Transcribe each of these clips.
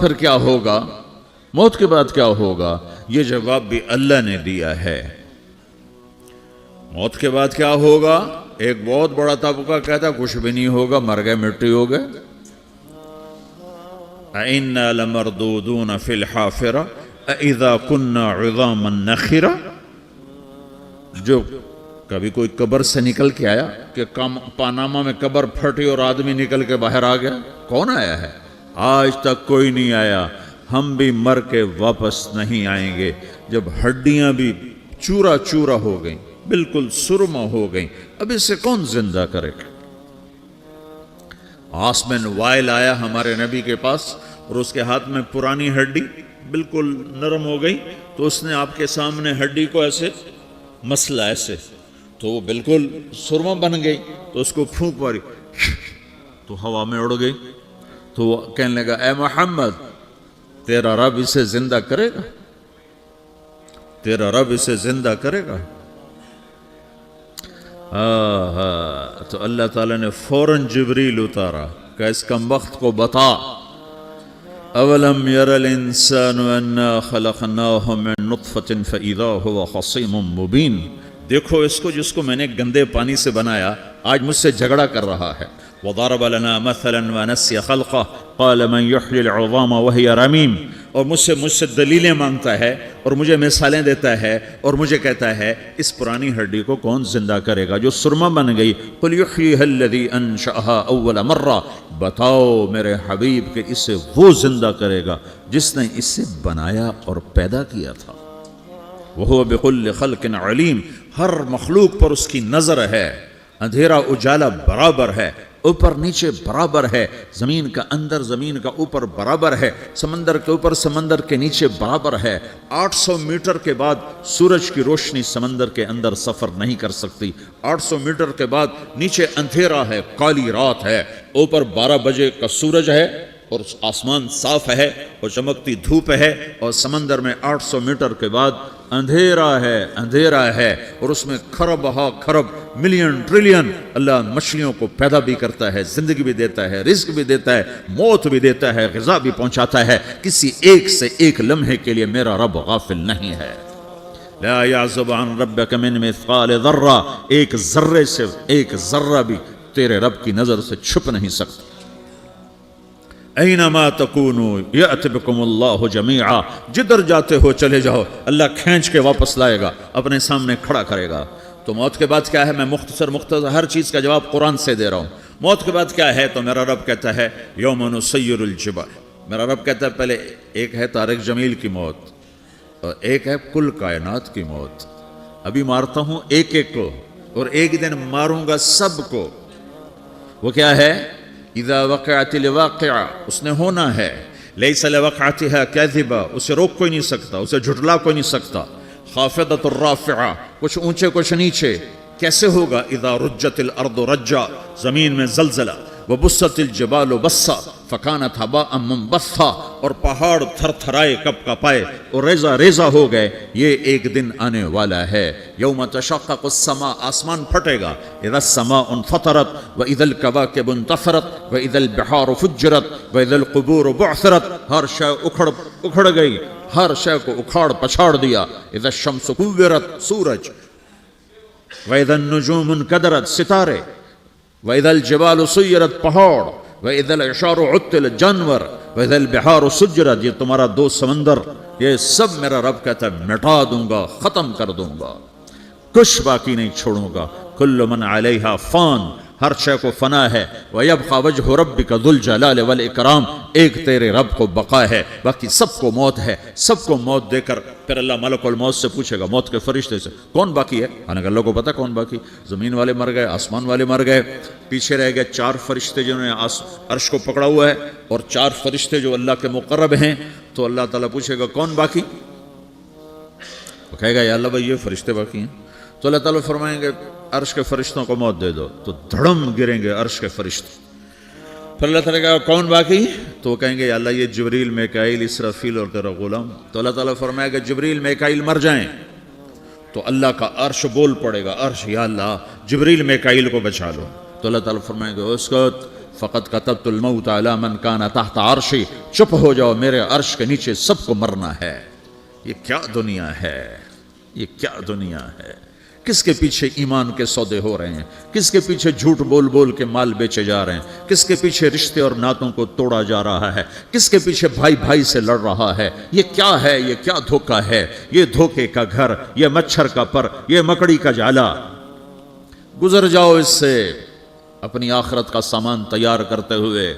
پھر کیا ہوگا، موت کے بعد کیا ہوگا، یہ جواب بھی اللہ نے دیا ہے۔ موت کے بعد کیا ہوگا، ایک بہت بڑا طبقہ کہتا کچھ بھی نہیں ہوگا، مر گئے، مٹی ہو گئے۔ اِنَّا لَمَرْدُودُونَ فِي الْحَافِرَةِ اِذَا كُنَّا عِظَامًا نَخِرَةً۔ جو کبھی کوئی قبر سے نکل کے آیا کہ پاناما میں قبر پھٹی اور آدمی نکل کے باہر آ گیا، کون آیا ہے؟ آج تک کوئی نہیں آیا۔ ہم بھی مر کے واپس نہیں آئیں گے۔ جب ہڈیاں بھی چورا چورا ہو گئیں، بالکل سرما ہو گئیں، اب اسے کون زندہ کرے گا؟ عاص بن وائل آیا ہمارے نبی کے پاس اور اس کے ہاتھ میں پرانی ہڈی بالکل نرم ہو گئی، تو اس نے آپ کے سامنے ہڈی کو ایسے مسلا، ایسے، تو وہ بالکل سرما بن گئی، تو اس کو پھونک ماری تو ہوا میں اڑ گئی۔ تو وہ کہنے لگا اے محمد، تیرا رب اسے زندہ کرے گا؟ تیرا رب اسے زندہ کرے گا؟ تو اللہ تعالیٰ نے فوراً جبریل اتارا کہ اس کمبخت کو بتا، اولم یر الانسان انا خلقناہ من نطفۃ فاذا هو خصیم مبین۔ دیکھو اس کو، جس کو میں نے گندے پانی سے بنایا، آج مجھ سے جھگڑا کر رہا ہے۔ وضرب لنا مثلا ونسی خلقہ قال من یحیی العظام وہی رمیم۔ اور مجھ سے دلیلیں مانگتا ہے اور مجھے مثالیں دیتا ہے اور مجھے کہتا ہے اس پرانی ہڈی کو کون زندہ کرے گا جو سرما بن گئی؟ قل یحییھا الذی انشأھا اول مرہ، بتاؤ میرے حبیب کہ اسے وہ زندہ کرے گا جس نے اسے بنایا اور پیدا کیا تھا۔ وہو بکل خلق علیم، ہر مخلوق پر اس کی نظر ہے۔ اندھیرا اجالا برابر ہے، اوپر نیچے برابر ہے، زمین کا اندر زمین کا اوپر برابر ہے، سمندر کے اوپر سمندر کے نیچے برابر ہے۔ 800 میٹر کے بعد سورج کی روشنی سمندر کے اندر سفر نہیں کر سکتی۔ 800 میٹر کے بعد نیچے اندھیرا ہے، کالی رات ہے، اوپر 12 بجے کا سورج ہے اور آسمان صاف ہے اور چمکتی دھوپ ہے، اور سمندر میں 800 میٹر کے بعد اندھیرا ہے اور اس میں کھرب ہا کھرب ملین ٹریلین اللہ مچھلیوں کو پیدا بھی کرتا ہے، زندگی بھی دیتا ہے، رزق بھی دیتا ہے، موت بھی دیتا ہے، غذا بھی پہنچاتا ہے۔ کسی ایک سے ایک لمحے کے لیے میرا رب غافل نہیں ہے۔ لا يعزب عن ربك من مثقال ذرہ، ایک ذرے سے ایک ذرہ بھی تیرے رب کی نظر سے چھپ نہیں سکتا۔ اینما تکونوا یأت بکم اللہ جمیعا، جدھر جاتے ہو چلے جاؤ، اللہ کھینچ کے واپس لائے گا، اپنے سامنے کھڑا کرے گا۔ تو موت کے بعد کیا ہے؟ میں مختصر ہر چیز کا جواب قرآن سے دے رہا ہوں۔ موت کے بعد کیا ہے؟ تو میرا رب کہتا ہے یوم نسیر الجبال۔ میرا رب کہتا ہے پہلے ایک ہے طارق جمیل کی موت اور ایک ہے کل کائنات کی موت۔ ابھی مارتا ہوں ایک ایک کو اور ایک دن ماروں گا سب کو۔ وہ کیا ہے؟ اذا وقعت الواقعہ، اس نے ہونا ہے۔ لیس لوقعتها کاذبہ، اسے روک کوئی نہیں سکتا، اسے جھٹلا کوئی نہیں سکتا۔ خافضۃ الرافعہ، کچھ اونچے کچھ نیچے۔ کیسے ہوگا؟ اذا رجت الارض رجا، زمین میں زلزلہ۔ وبست الجبال بسا فکانت ہباء منبثا، اور پہاڑ تھر تھرائے کپ کپائے اور ریزہ ریزہ ہو گئے۔ یہ ایک دن آنے والا ہے۔ یوم تشقق السماء، آسمان پھٹے گا۔ اذا السماء انفطرت واذا الکواکب انتثرت واذا البحار فجرت واذا القبور بعثرت، ہر شے اکھڑ گئی، ہر شے کو اکھاڑ پچھاڑ دیا۔ اذا الشمس کورت، سورج۔ واذا النجوم انکدرت، ستارے۔ وَإِذَا الْجِبَالُ سُيِّرَتْ، پہاڑ۔ وَإِذَا الْعِشَارُ عُطِّلَتْ، جانور۔ وَإِذَا الْبِحَارُ سُجِّرَتْ، یہ تمہارا دو سمندر، یہ سب میرا رب کہتا ہے مٹا دوں گا، ختم کر دوں گا، کچھ باقی نہیں چھوڑوں گا۔ كُلُّ مَنْ عَلَيْهَا فان، ہر شے کو فنا ہے۔ وَيَبْقَى وَجْهُ رَبِّكَ ذُو الْجَلَالِ وَالْإِكْرَامِ، ایک تیرے رب کو بقا ہے، باقی سب کو موت ہے۔ سب کو موت دے کر پھر اللہ ملک الموت سے پوچھے گا، موت کے فرشتے سے، کون باقی ہے؟ حالانکہ اللہ کو پتا کون باقی۔ زمین والے مر گئے، آسمان والے مر گئے، پیچھے رہ گئے 4 فرشتے جنہوں نے عرش کو پکڑا ہوا ہے اور 4 فرشتے جو اللہ کے مقرب ہیں۔ تو اللہ تعالیٰ پوچھے گا کون باقی؟ وہ کہے گا یا اللہ بھائی یہ فرشتے باقی ہیں۔ تو اللہ تعالیٰ فرمائیں گے عرش کے فرشتوں کو موت دے دو، تو دھڑم گریں گے عرش کے فرشتے۔ پھر اللہ تعالیٰ کہا کون باقی؟ تو وہ کہیں گے یا اللہ یہ جبریل، میکائیل، اسرافیل اور تیرا غلام۔ تو اللہ تعالیٰ فرمائے گا جبریل میکائیل مر جائیں، تو اللہ کا عرش بول پڑے گا، عرش یا اللہ جبریل میکائیل کو بچا لو۔ تو اللہ تعالیٰ فرمائے گا اسکت فقد کتبت الموت علی من کان تحت عرشی، چپ ہو جاؤ، میرے عرش کے نیچے سب کو مرنا ہے۔ یہ کیا دنیا ہے، یہ کیا دنیا ہے؟ کس کے پیچھے ایمان کے سودے ہو رہے ہیں، کس کے پیچھے جھوٹ بول بول کے مال بیچے جا رہے ہیں، کس کے پیچھے رشتے اور ناتوں کو توڑا جا رہا ہے، کس کے پیچھے بھائی بھائی سے لڑ رہا ہے؟ یہ کیا ہے، یہ کیا دھوکہ ہے؟ یہ دھوکے کا گھر، یہ مچھر کا پر، یہ مکڑی کا جالا۔ گزر جاؤ اس سے اپنی آخرت کا سامان تیار کرتے ہوئے۔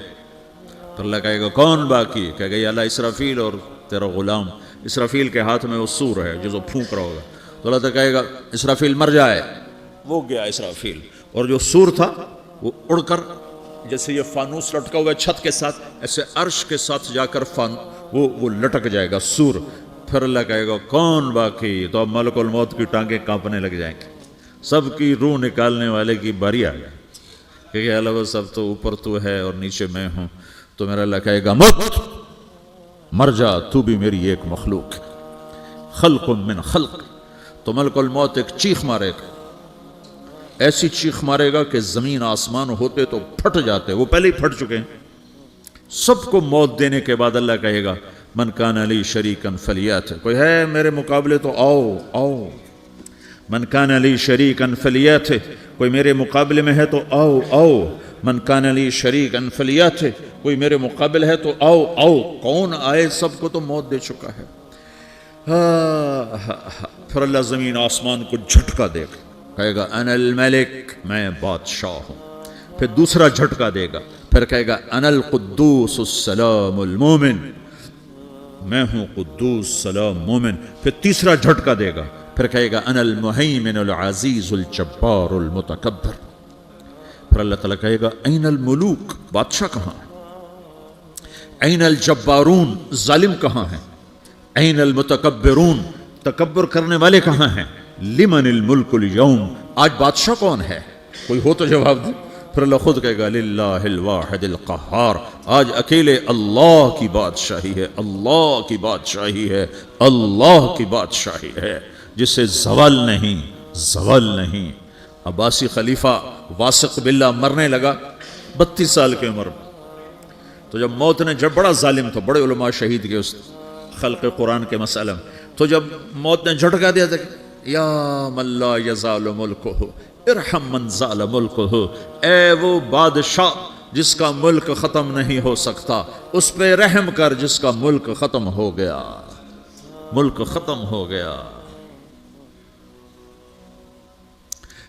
تو اللہ کہے گا کون باقی؟ کہے گا یا اللہ اسرافیل اور تیرا غلام۔ اسرافیل کے ہاتھ میں وہ سور ہے جو پھونک رہا ہوگا، تو اللہ تعالیٰ کہے گا اسرافیل مر جائے، وہ گیا اسرافیل، اور جو سور تھا وہ اڑ کر جیسے یہ فانوس لٹکا ہوا ہے چھت کے ساتھ، ایسے عرش کے ساتھ جا کر وہ لٹک جائے گا سور۔ پھر اللہ کہے گا کون باقی؟ تو اب ملک الموت کی ٹانگیں کانپنے لگ جائیں گے، سب کی روح نکالنے والے کی باری آ گئی، کہ اللہ وہ سب تو اوپر تو ہے اور نیچے میں ہوں۔ تو میرا اللہ کہے گا موت مر جا، تو بھی میری ایک مخلوق، خلق من خلق۔ تو ملک الموت ایک چیخ مارے گا، ایسی چیخ مارے گا کہ زمین آسمان ہوتے تو پھٹ جاتے، وہ پہلے ہی پھٹ چکے ہیں۔ سب کو موت دینے کے بعد اللہ کہے گا من کان لی شریکا فلیات، کوئی ہے میرے مقابلے تو آؤ آؤ۔ من کان لی شریکا فلیات، کوئی میرے مقابلے میں ہے تو آؤ آؤ۔ من کان لی شریکا فلیات، کوئی میرے مقابل ہے تو آؤ آؤ۔ کون آئے؟ سب کو تو موت دے چکا ہے۔ پھر اللہ زمین آسمان کو جھٹکا دے گا، کہے گا انا الملک، میں بادشاہ ہوں۔ پھر دوسرا جھٹکا دے گا، پھر کہے گا انا القدوس السلام المومن، میں ہوں قدوس سلام مومن۔ پھر تیسرا جھٹکا دے گا، پھر کہے گا انا المہیمن العزیز الجبار المتکبر۔ پھر اللہ تعالیٰ کہے گا این الملوک، بادشاہ کہاں ہے؟ این الجبارون، ظالم کہاں ہیں؟ این المتکبرون، تکبر کرنے والے کہاں ہیں؟ لمن الملک اليوم، آج بادشاہ کون ہے؟ کوئی ہو تو جواب دے۔ پھر اللہ خود کہے گا للہ الواحد القہار، آج اکیلے اللہ کی بادشاہی ہے، اللہ کی بادشاہی ہے، اللہ کی بادشاہی ہے، جس سے زوال نہیں، زوال نہیں۔ عباسی خلیفہ واثق باللہ مرنے لگا 32 سال کی عمر میں، تو جب موت نے، جب بڑا ظالم تھا، بڑے علماء شہید کے اس خلق قرآن کے مسئلہ میں، تو جب موت نے جھٹکا دیا تھا یا من لا یزال ملکہ ارحم من زال ملکہ، اے وہ بادشاہ جس کا ملک ختم نہیں ہو سکتا، اس پہ رحم کر جس کا ملک ختم ہو گیا، ملک ختم ہو گیا۔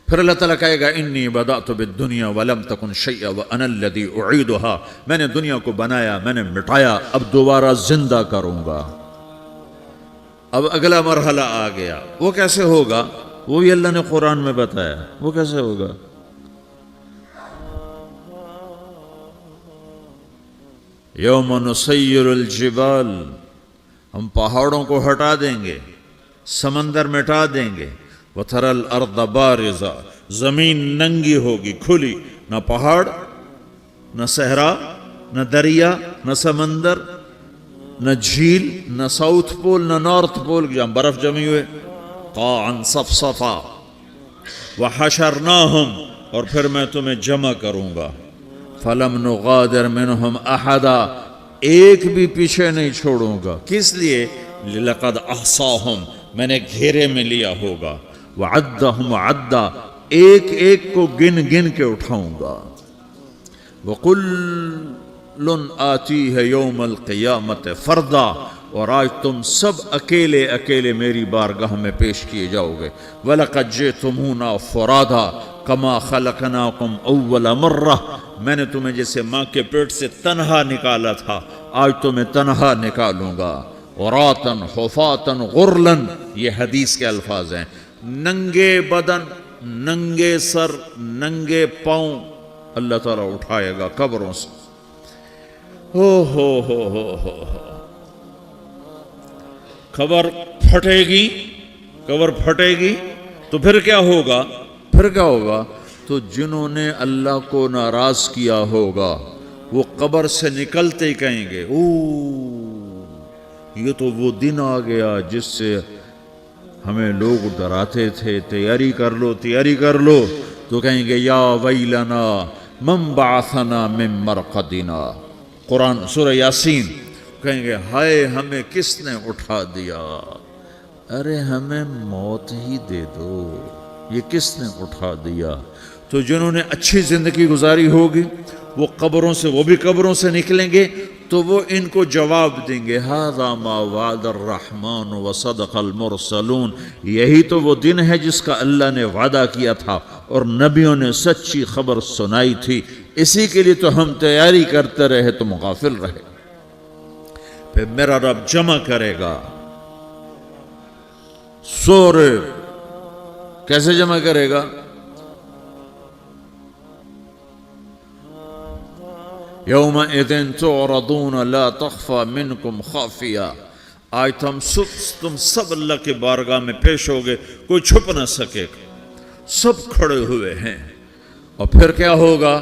پھر اللہ تعالیٰ کہے گا انی بدأت بالدنیا ولم تکن شیئا وانا الذی اعیدھا، میں نے دنیا کو بنایا، میں نے مٹایا، اب دوبارہ زندہ کروں گا۔ اب اگلا مرحلہ آ گیا، وہ کیسے ہوگا؟ وہ بھی اللہ نے قرآن میں بتایا، وہ کیسے ہوگا؟ یوم نسیر الجبال، ہم پہاڑوں کو ہٹا دیں گے، سمندر مٹا دیں گے، وَتَرَى الْأَرْضَ بَارِزَةً، زمین ننگی ہوگی، کھلی، نہ پہاڑ، نہ صحرا، نہ دریا، نہ سمندر، نہ جھیل، نہ ساؤتھ پول، نہ نارتھ پول جہاں برف جمی ہوئے، قاعًا صفصفا، وَحَشَرْنَاهُمْ، اور پھر میں تمہیں جمع کروں گا، فَلَمْ نُغَادِرْ مِنْهُمْ أَحَدًا، ایک بھی پیچھے نہیں چھوڑوں گا، کس لیے؟ لَقَدْ أَحْصَاهُمْ، میں نے گھیرے میں لیا ہوگا، وَعَدَّهُمْ عَدًّا، ایک ایک کو گن گن کے اٹھاؤں گا، وَكُلٌّ آتِيهَ يَوْمَ الْقِيَامَةِ فَرْدًا، اور آج تم سب اکیلے اکیلے میری بارگاہ میں پیش کیے جاؤ گے، وَلَقَدْ جِئْتُمُونَا فُرَادًا كَمَا خَلَقْنَاكُمْ أَوَّلَ مَرَّةٍ، میں نے تمہیں جیسے ماں کے پیٹ سے تنہا نکالا تھا، آج تمہیں تنہا نکالوں گا، عراتا حفاتا غرلا، یہ حدیث کے الفاظ ہیں، ننگے بدن، ننگے سر، ننگے پاؤں اللہ تعالیٰ اٹھائے گا قبروں سے۔ ہو قبر پھٹے گی، قبر پھٹے گی تو پھر کیا ہوگا؟ پھر کیا ہوگا؟ تو جنہوں نے اللہ کو ناراض کیا ہوگا وہ قبر سے نکلتے ہی کہیں گے یہ تو وہ دن آ گیا جس سے ہمیں لوگ ڈراتے تھے، تیاری کر لو تیاری کر لو، تو کہیں گے یا ویلنا من بعثنا من مرقدنا، قرآن سورہ یاسین، کہیں گے ہائے ہمیں کس نے اٹھا دیا، ارے ہمیں موت ہی دے دو، یہ کس نے اٹھا دیا؟ تو جنہوں نے اچھی زندگی گزاری ہوگی وہ قبروں سے، وہ بھی قبروں سے نکلیں گے تو وہ ان کو جواب دیں گے ھذا ما وعد الرحمن وصدق المرسلون، یہی تو وہ دن ہے جس کا اللہ نے وعدہ کیا تھا اور نبیوں نے سچی خبر سنائی تھی، اسی کے لیے تو ہم تیاری کرتے رہے، تم غافل رہے۔ پھر میرا رب جمع کرے گا سورے، کیسے جمع کرے گا؟ یومئذ تعرضون لا تخفى منکم خافیہ، آج تم سب اللہ کے بارگاہ میں پیش ہوگے، کوئی چھپ نہ سکے گا، سب کھڑے ہوئے ہیں۔ اور پھر کیا ہوگا؟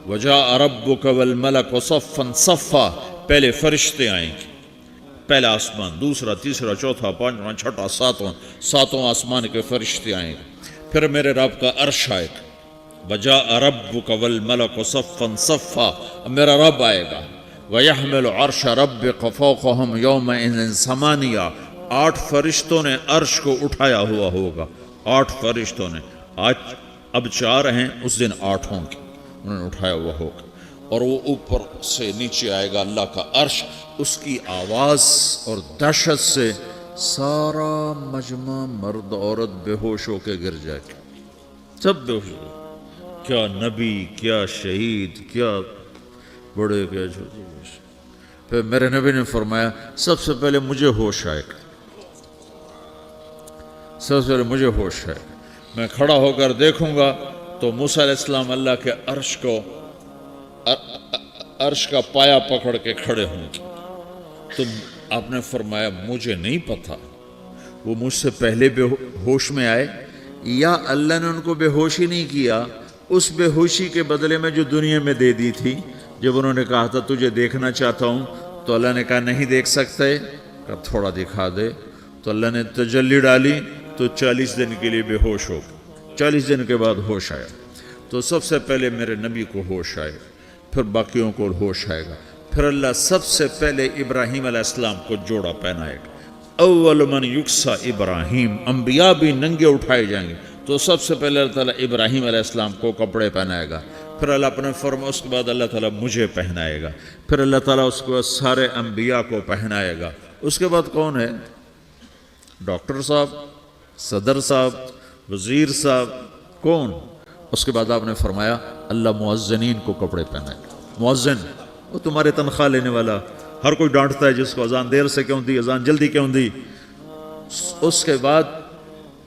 وجاء ربک والملک صفا صفا، پہلے فرشتے آئیں گے، پہلا آسمان، دوسرا، تیسرا، چوتھا، پانچواں، چھٹا، ساتواں آسمان کے فرشتے آئیں گے، پھر میرے رب کا عرش آئے گا، وجاء ربک والملک صفا صفا، میرا رب آئے گا، وَيَحْمِلُ عَرْشَ رَبِّكَ فَوْقَهُمْ يَوْمَئِذٍ ثَمَانِيَةٌ، 8 فرشتوں نے عرش کو اٹھایا ہوا ہوگا، 8 فرشتوں نے، آج اب 4 ہیں، اس دن 8 ہوں گے، انہوں نے اٹھایا ہوا ہوگا، اور وہ اوپر سے نیچے آئے گا اللہ کا عرش، اس کی آواز اور دہشت سے سارا مجمع مرد عورت بے ہوش ہو کے گر جائے گا، سب بے ہوش ہو، کیا نبی، کیا شہید، کیا بڑے، کیا چھوٹے۔ پھر میرے نبی نے فرمایا سب سے پہلے مجھے ہوش آئے گا، سب سے پہلے مجھے ہوش آئے گا، میں کھڑا ہو کر دیکھوں گا تو موسیٰ علیہ السلام اللہ کے عرش کا پایا پکڑ کے کھڑے ہوں گے، تو آپ نے فرمایا مجھے نہیں پتا وہ مجھ سے پہلے بے ہوش میں آئے یا اللہ نے ان کو بے ہوشی نہیں کیا، اس بے ہوشی کے بدلے میں جو دنیا میں دے دی تھی، جب انہوں نے کہا تھا تجھے دیکھنا چاہتا ہوں تو اللہ نے کہا نہیں دیکھ سکتے، کہا تھوڑا دکھا دے، تو اللہ نے تجلی ڈالی تو 40 دن کے لیے بے ہوش ہو گئے، 40 دن کے بعد ہوش آیا۔ تو سب سے پہلے میرے نبی کو ہوش آئے گا، پھر باقیوں کو ہوش آئے گا، پھر اللہ سب سے پہلے ابراہیم علیہ السلام کو جوڑا پہنائے گا، اول من یکسا ابراہیم، انبیاء بھی ننگے اٹھائے جائیں گے، تو سب سے پہلے اللہ تعالیٰ ابراہیم علیہ السلام کو کپڑے پہنائے گا، پھر اللہ اپنے فرما، اس کے بعد اللہ تعالیٰ مجھے پہنائے گا، پھر اللہ تعالیٰ اس کے بعد سارے انبیاء کو پہنائے گا۔ اس کے بعد کون ہے؟ ڈاکٹر صاحب، صدر صاحب، وزیر صاحب، کون؟ اس کے بعد آپ نے فرمایا اللہ مؤذنین کو کپڑے پہنائے گا۔ مؤذن وہ تمہارے تنخواہ لینے والا، ہر کوئی ڈانٹتا ہے جس کو اذان دیر سے کیوں دی، اذان جلدی کیوں دی۔ اس کے بعد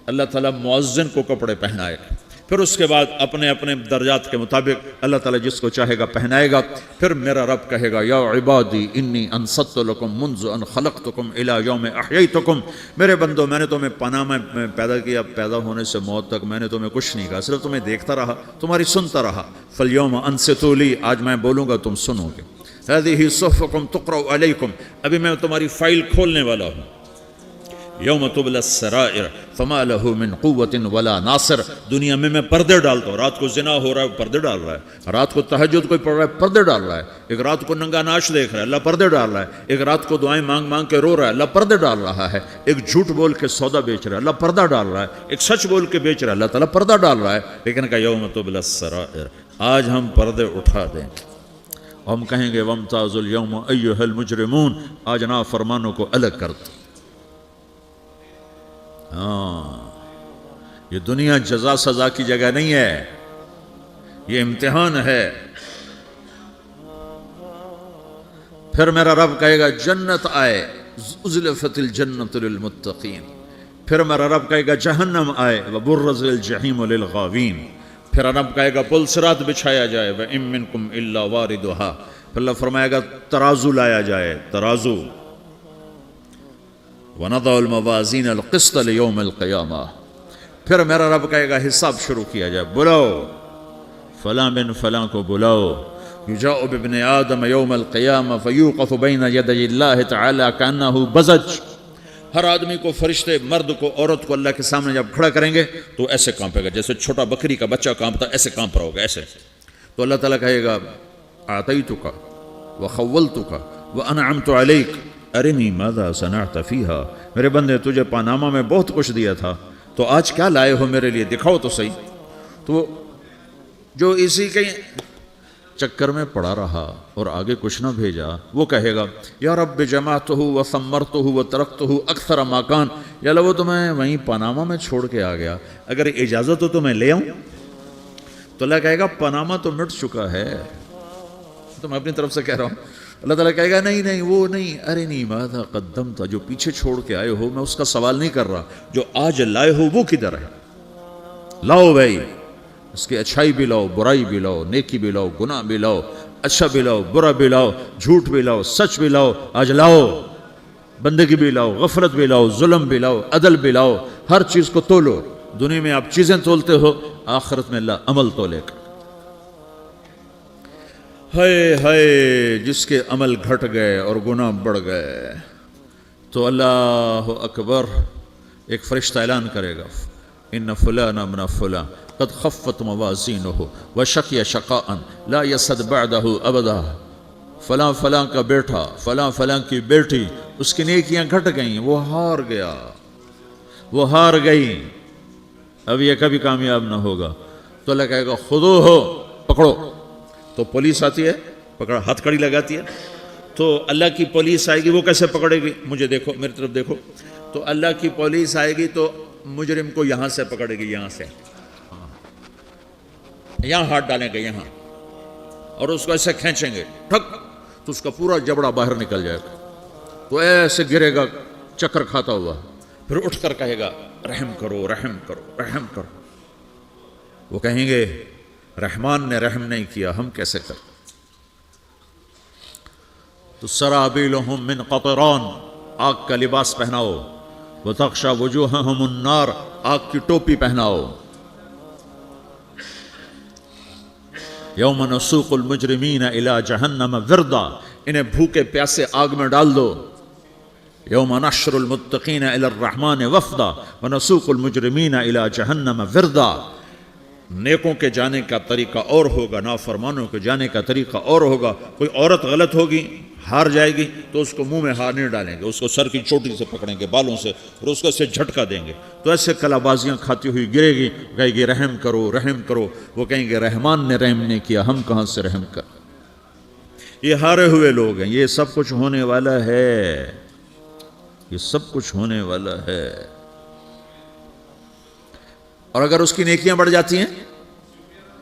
اللہ تعالیٰ مؤذن کو کپڑے پہنائے گا، پھر اس کے بعد اپنے اپنے درجات کے مطابق اللہ تعالیٰ جس کو چاہے گا پہنائے گا۔ پھر میرا رب کہے گا یا عبادی انی انصت لکم منذ ان خلقتکم الی یوم احییتکم، میرے بندو میں نے تمہیں پناہ میں پیدا کیا، پیدا ہونے سے موت تک میں نے تمہیں کچھ نہیں کہا، صرف تمہیں دیکھتا رہا، تمہاری سنتا رہا، فالیوم انصتوا لی، آج میں بولوں گا تم سنو گے، ہذہ صحفکم تقرأ علیکم، ابھی میں تمہاری فائل کھولنے والا ہوں، یوم تبلی السرائر فما لہ من قوت ولا ناصر، دنیا میں پردے ڈالتا ہوں، رات کو زنا ہو رہا ہے پردے ڈال رہا ہے، رات کو تہجد کوئی پڑھ رہا ہے پردے ڈال رہا ہے، ایک رات کو ننگا ناچ دیکھ رہا ہے اللہ پردے ڈال رہا ہے، ایک رات کو دعائیں مانگ مانگ کے رو رہا ہے اللہ پردے ڈال رہا ہے، ایک جھوٹ بول کے سودا بیچ رہا ہے اللہ پردہ ڈال رہا ہے، ایک سچ بول کے بیچ رہا ہے اللہ تعالیٰ پردہ ڈال رہا ہے، لیکن کہ یوم تبلی السرائر، آج ہم پردے اٹھا دیں گے، ہم کہیں گے وامتازوا اليوم ایھا المجرمون، آج نافرمانوں کو الگ کر دو۔ ہاں، یہ دنیا جزا سزا کی جگہ نہیں ہے، یہ امتحان ہے۔ پھر میرا رب کہے گا جنت آئے، ازلفت الجنت للمتقین، پھر میرا رب کہے گا جہنم آئے، وبرز الجحیم للغاوین، پھر رب کہے گا پل صراط بچھایا جائے، وَإِن مِّنكُمْ إِلَّا وَارِدُهَا، پھر اللہ فرمائے گا ترازو لایا جائے، ترازو، وَنَضَعُ الْمَوَازِينَ الْقِسْطَ لِيَوْمِ الْقِيَامَةِ، پھر میرا رب کہے گا حساب شروع کیا جائے، بلاؤ فلاں بن فلاں کو بلاؤ، یجاء بابن آدم یوم القیامہ فیوقف بین یدی اللہ تعالی کأنہ بزج، ہر آدمی کو، فرشتے، مرد کو، عورت کو اللہ کے سامنے جب کھڑا کریں گے تو ایسے کانپے گا جیسے چھوٹا بکری کا بچہ کانپتا، ایسے کانپ رہا ہوگا، ایسے تو اللہ تعالیٰ کہے گا اعطیتک وخولتک وانعمت علیک ارنی ماذا صنعت فیہا، میرے بندے تجھے پاناما میں بہت کچھ دیا تھا، تو آج کیا لائے ہو میرے لیے، دکھاؤ تو صحیح۔ تو جو اسی کے چکر میں پڑا رہا اور آگے کچھ نہ بھیجا، وہ کہے گا یا رب جمعتہ وثمرتہ وترکتہ اکثر ما کان، یا اللہ وہ تو میں وہیں پاناما میں چھوڑ کے آ گیا، اگر اجازت ہو تو میں لے آؤں؟ تو اللہ کہے گا پاناما تو مٹ چکا ہے، تو میں اپنی طرف سے کہہ رہا ہوں۔ اللہ تعالیٰ کہے گا نہیں نہیں وہ نہیں، ارنی ماذا قدمت، جو پیچھے چھوڑ کے آئے ہو میں اس کا سوال نہیں کر رہا، جو آج لائے ہو وہ کدھر ہے؟ لاؤ بھائی، اس کی اچھائی بھی لاؤ، برائی بھی لاؤ، نیکی بھی لاؤ، گناہ بھی لاؤ، اچھا بھی لاؤ، برا بھی لاؤ، جھوٹ بھی لاؤ، سچ بھی لاؤ، آج لاؤ، بندگی بھی لاؤ، غفلت بھی لاؤ، ظلم بھی لاؤ، عدل بھی لاؤ، ہر چیز کو تولو۔ دنیا میں آپ چیزیں تولتے ہو، آخرت میں اللہ عمل تولے گا۔ ہائے ہائے جس کے عمل گھٹ گئے اور گناہ بڑھ گئے، تو اللہ اکبر، ایک فرشتہ اعلان کرے گا ان فلان من فلان قد خفت موازینہ وشقی شقاء لا یسد بعدہ ابدا، فلاں فلاں کا بیٹا، فلاں فلاں کی بیٹی، اس کی نیکیاں گھٹ گئیں، وہ ہار گیا، وہ ہار گئی، اب یہ کبھی کامیاب نہ ہوگا۔ تو اللہ کہے گا خودو ہو، پکڑو۔ تو پولیس آتی ہے، پکڑا، ہتھ کڑی لگاتی ہے، تو اللہ کی پولیس آئے گی، وہ کیسے پکڑے گی؟ مجھے دیکھو، میری طرف دیکھو، تو اللہ کی پولیس آئے گی تو مجرم کو یہاں سے پکڑے گی، یہاں سے، یہاں ہاتھ ڈالیں گے یہاں، اور اس کو ایسے کھینچیں گے ٹھک، تو اس کا پورا جبڑا باہر نکل جائے گا، تو ایسے گرے گا چکر کھاتا ہوا، پھر اٹھ کر کہے گا رحم کرو رحم کرو رحم کرو۔ وہ کہیں گے رحمان نے رحم نہیں کیا، ہم کیسے کریں؟ تو سرابیلہم من قطران، آگ کا لباس پہناؤ، وتغشا وجوہہم النار، آگ کی ٹوپی پہناؤ۔ یوم نسوق المجرمین الی جہنم وردا، انہیں بھوکے پیاسے آگ میں ڈال دو۔ یوم نحشر المتقین الی الرحمن وفدا ونسوق المجرمین الی جہنم وردا۔ نیکوں کے جانے کا طریقہ اور ہوگا، نافرمانوں کے جانے کا طریقہ اور ہوگا۔ کوئی عورت غلط ہوگی، ہار جائے گی، تو اس کو منہ میں ہار نہیں ڈالیں گے، اس کو سر کی چوٹی سے پکڑیں گے، بالوں سے، اور اس کو ایسے جھٹکا دیں گے، تو ایسے کلا بازیاں کھاتی ہوئی گرے گی، کہے گی رحم کرو رحم کرو۔ وہ کہیں گے رحمان نے رحم نہیں کیا، ہم کہاں سے رحم کر۔ یہ ہارے ہوئے لوگ ہیں، یہ سب کچھ ہونے والا ہے، یہ سب کچھ ہونے والا ہے۔ اور اگر اس کی نیکیاں بڑھ جاتی ہیں،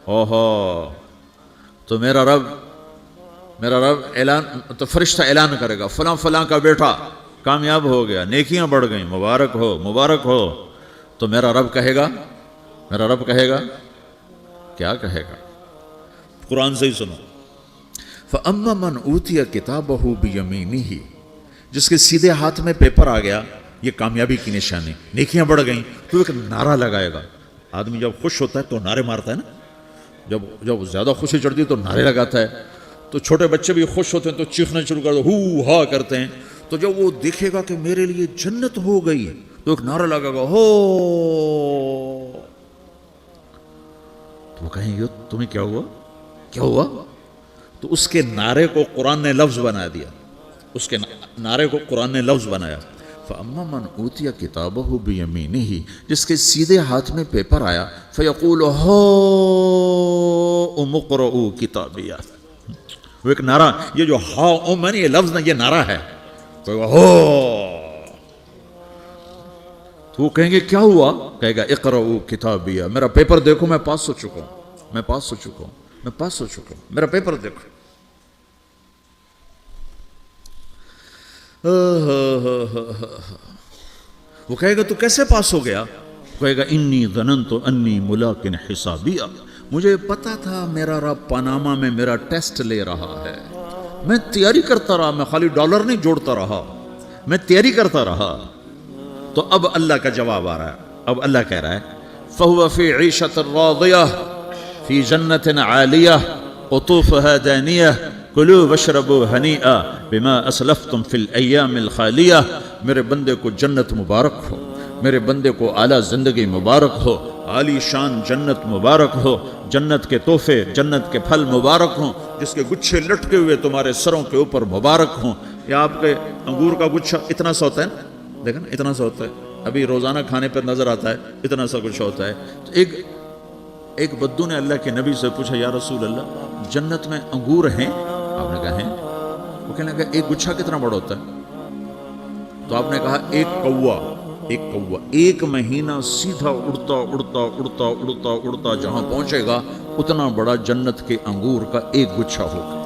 اوہو، تو میرا رب اعلان، تو فرشتہ اعلان کرے گا فلاں فلاں کا بیٹا کامیاب ہو گیا، نیکیاں بڑھ گئیں، مبارک ہو مبارک ہو۔ تو میرا رب کہے گا کیا کہے گا؟ قرآن سے ہی سنو۔ فَأَمَّا مَنْ أُوتِيَ كِتَابَهُ بِيَمِينِهِ، جس کے سیدھے ہاتھ میں پیپر آ گیا، یہ کامیابی کی نشانی، نیکیاں بڑھ گئیں، تو ایک نعرہ لگائے گا۔ آدمی جب خوش ہوتا ہے تو نعرے مارتا ہے نا، جب زیادہ خوشی چڑھتی ہے تو نعرے لگاتا ہے۔ تو چھوٹے بچے بھی خوش ہوتے ہیں تو چیخنا شروع کر دو، ہو ہا کرتے ہیں۔ تو جب وہ دیکھے گا کہ میرے لیے جنت ہو گئی، تو ایک نعرہ لگے گا، ہو، تو وہ کہیں گے تمہیں کیا ہوا؟ تو اس کے نعرے کو قرآن نے لفظ بنا دیا، اس کے نعرے کو قرآن نے لفظ بنایا۔ فَأَمَّا مَنْ أُوتِيَ كِتَابَهُ بِيَمِينِهِ، جس کے سیدھے ہاتھ میں پیپر آیا، فَيَقُولُ هَاؤْمُ اقْرَءُوا كِتَابِيَهْ، وہ ایک نعرہ، یہ جو ہا ام ہے نا، یہ لفظ نہ، یہ نعرہ ہے۔ تو وہ کہیں گے کیا ہوا؟ کہے گا اقرؤوا کتابیہ، میرا پیپر دیکھو، میں پاس ہو چکا ہوں، میرا پیپر دیکھو۔ وہ کہے گا تو کیسے پاس ہو گیا؟ کہے گا انی ظننت انی ملاق حسابیہ، مجھے پتا تھا میرا رب پاناما میں میرا ٹیسٹ لے رہا ہے، میں تیاری کرتا رہا، میں خالی ڈالر نہیں جوڑتا رہا، میں تیاری کرتا رہا۔ تو اب اللہ کا جواب آ رہا ہے، اب اللہ کہہ رہا ہے فَهُوَ فِي عِيشَةٍ رَاضِيَةٍ فِي جَنَّةٍ عَالِيَةٍ قُطُوفُهَا دَانِيَةٌ کلوا واشربوا ہنیئا بما اسلفتم فی الایام الخالیہ۔ میرے بندے کو جنت مبارک ہو، میرے بندے کو اعلیٰ زندگی مبارک ہو، عالی شان جنت مبارک ہو، جنت کے تحفے، جنت کے پھل مبارک ہوں، جس کے گچھے لٹکے ہوئے تمہارے سروں کے اوپر مبارک ہوں۔ یا آپ کے انگور کا گچھا اتنا سا ہوتا ہے نا، دیکھیں نا اتنا سا ہوتا ہے، ابھی روزانہ کھانے پر نظر آتا ہے، اتنا سا کچھ ہوتا ہے۔ تو ایک بدو نے اللہ کے نبی سے پوچھا، یا رسول اللہ جنت میں انگور ہیں؟ آپ نے کہا ہیں۔ وہ کہنے لگا ایک گچھا کتنا بڑا ہوتا ہے؟ تو آپ نے کہا ایک مہینہ سیدھا اڑتا اڑتا اڑتا اڑتا اڑتا جہاں پہنچے گا اتنا بڑا جنت کے انگور کا ایک گچھا ہوگا۔